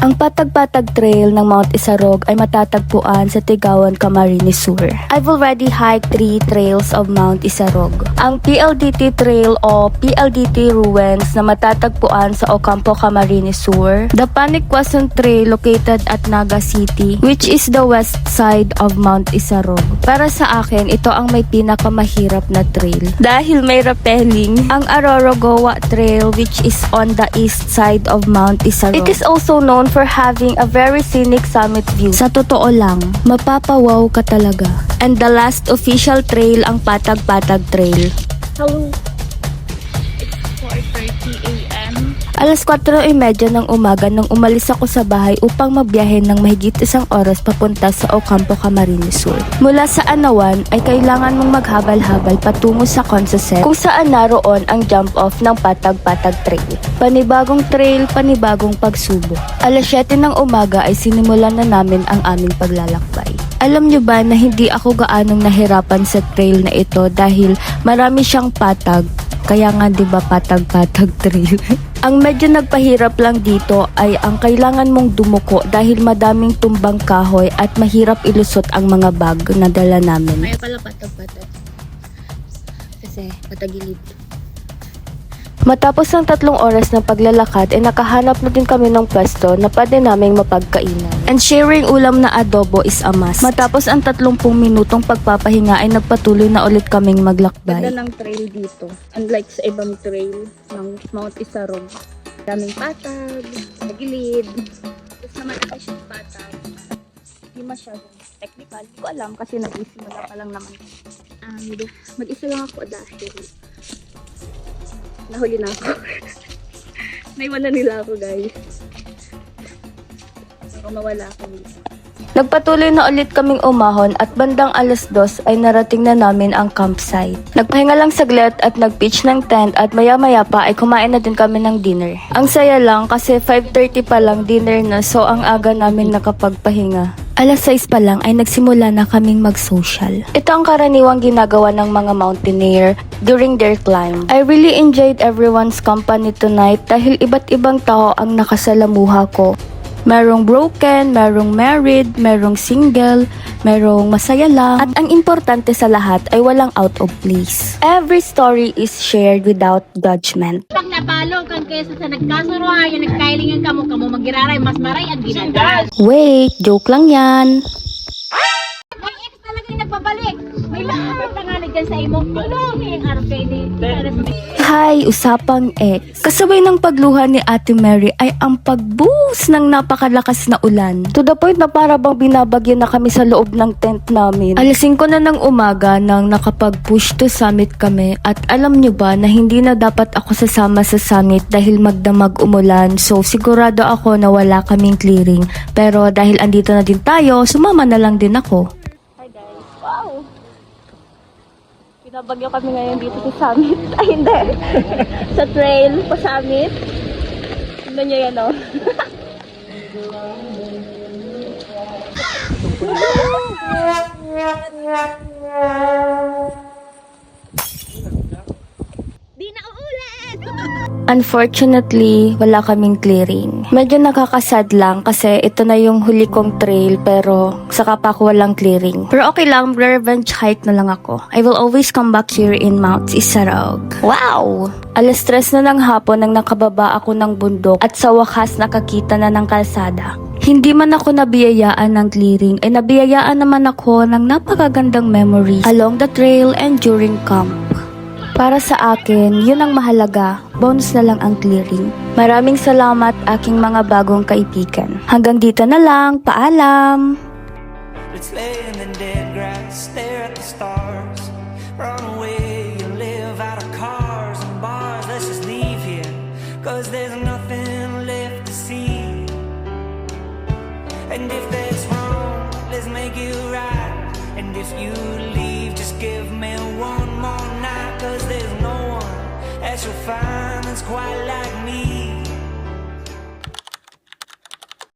Ang Patag-Patag Trail ng Mount Isarog ay matatagpuan sa Tigawan, Camarines Sur. I've already hiked 3 trails of Mount Isarog. Ang PLDT Trail o PLDT Ruins na matatagpuan sa Ocampo, Camarines Sur. The Panicquason Trail located at Naga City, which is the west side of Mount Isarog. Para sa akin, ito ang may pinakamahirap na trail dahil may rappelling. Ang Arorogowa Trail, which is on the east side of Mount Isarog. It is also known for having a very scenic summit view. Sa totoo lang, mapapawaw ka talaga. And the last official trail ang Patag-Patag Trail. Hello. It's 4:30 a.m. Alas 4:30 ng umaga nang umalis ako sa bahay upang magbiyahe ng mahigit 1 oras papunta sa Ocampo, Camarines Sur. Mula sa Anawan ay kailangan mong maghabal-habal patungo sa Conceset kung saan naroon ang jump-off ng Patag-Patag Trail. Panibagong trail, panibagong pagsubok. Alas 7 ng umaga ay sinimulan na namin ang aming paglalakbay. Alam nyo ba na hindi ako gaanong nahirapan sa trail na ito dahil marami siyang patag, kaya nga 'di ba Patag-Patag Trail? Ang medyo nagpahirap lang dito ay ang kailangan mong dumuko dahil madaming tumbang kahoy at mahirap ilusot ang mga bag na dala namin. Kaya pala patag-patag. Kasi patagilid. Matapos ng 3 oras ng paglalakad ay nakahanap na din kami ng pwesto na pwede naming mapagkainan. And sharing ulam na adobo is a must. Matapos ang 30 minutong pagpapahinga ay nagpatuloy na ulit kaming maglakbay. Ganda ng trail dito. Unlike sa ibang trail ng Mount Isarog. Daming patag, nagilid. Tapos naman ito siyang patag. Hindi masyadong technical. Hindi ko alam kasi nag-isimula pa lang naman. Mag-isa lang ako dahil nahuli na ako. Naiwan na nila ako, guys. Baka mawala ako dito. Nagpatuloy na ulit kaming umahon at bandang alas 2 ay narating na namin ang campsite. Nagpahinga lang saglit at nag-pitch ng tent at maya-maya pa ay kumain na din kami ng dinner. Ang saya lang kasi 5:30 pa lang dinner na, so ang aga namin nakapagpahinga. Alas 6 pa lang ay nagsimula na kaming mag-social. Ito ang karaniwang ginagawa ng mga mountaineer during their climb. I really enjoyed everyone's company tonight dahil iba't ibang tao ang nakasalamuha ko. Merong broken, merong married, merong single, merong masaya lang, at ang importante sa lahat ay walang out of place. Every story is shared without judgment. Pag napalo kang kesa sa nagkasuruhan, nagkailingan kamo magiraray, mas maray ang ginagas. Wait, joke lang yan. May ex talaga yung nagpabalik. May lahat na nga dyan sa imo. Ano, may araw kayo ni. Hi, usapang ex. Kasabay ng pagluha ni Ate Mary ay ang pagbuhos ng napakalakas na ulan. To the point na para bang binabagyo na kami sa loob ng tent namin. Alas 5 na ng umaga nang nakapag-push to summit kami, at alam nyo ba na hindi na dapat ako sasama sa summit dahil magdamag umulan, so sigurado ako na wala kaming clearing. Pero dahil andito na din tayo, sumama na lang din ako. Hi guys. Wow! Pinabagyo kami ngayon dito sa summit. Ay, hindi. Sa trail, pa summit. Tignan nyo yan, oh. Di na uulan! Unfortunately, wala kaming clearing. Medyo nakakasad lang kasi ito na yung huli kong trail pero saka pa ako walang clearing. Pero okay lang, revenge hike na lang ako. I will always come back here in Mount Isarog. Wow! Alas 3 na ng hapon nang nakababa ako ng bundok at sa wakas nakakita na ng kalsada. Hindi man ako nabiyayaan ng clearing, ay nabiyayaan naman ako ng napakagandang memories along the trail and during camp. Para sa akin, yun ang mahalaga. Bonus na lang ang clearing. Maraming salamat aking mga bagong kaibigan. Hanggang dito na lang. Paalam! Let's lay in the dead grass, stare at the stars. Run away and live out of cars and bars. Let's just leave here, cause there's nothing left to see. And if that's wrong, let's make it right. And if you leave, just give me one more night. Cause there's no one that you'll find that's quite like me.